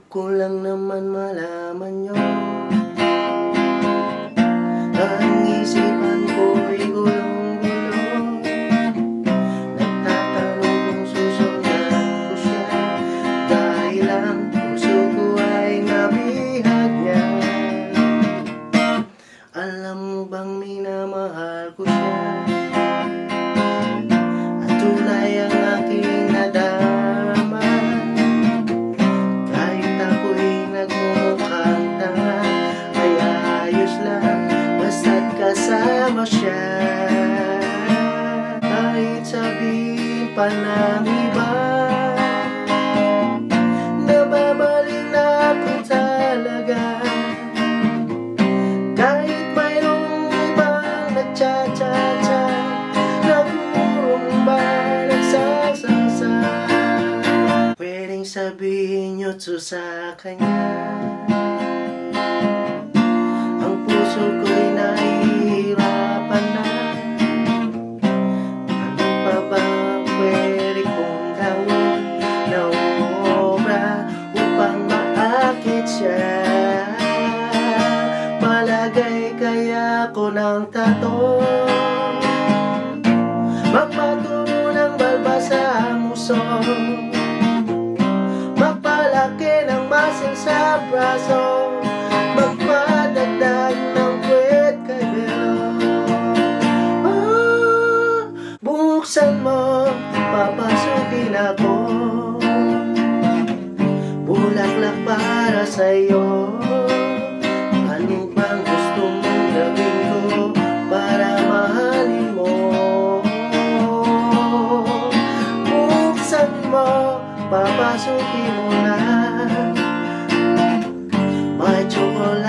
ko lang naman malaman nyo. Ang isipan ko'y gulong-gulong, nagtatanong kung susundan ko siya, dahil ang puso ko ay nabihag niya. Alam mo bang minamahal ko siya, at tunay ang aking nadama. Kahit ako'y nagmumukhang tanga, ay ayos lang basta't kasama siya. Kahit sabihin pa ng iba na babalik na ako talaga, kahit mayroong ibang nagcha-cha-cha, nagmumba, nagsasasa, pwedeng sabihin nyo to sa kanya. Ang puso ko'y nahihirapan na, ano pa ba pwede kong gawin na obra upang maakit siya? Palagay kaya ko ng tato, magpaturo ng balbas sa musong, magpalaki ng muscle sa braso, magpadagdag ng puwet kay Belo. Buksan mo, papasukin ako, bulaklak para sa'yo. Ano bang gusto mong gawin ko para mahalin mo? Buksan mo, papasukin mo na, may tsokolate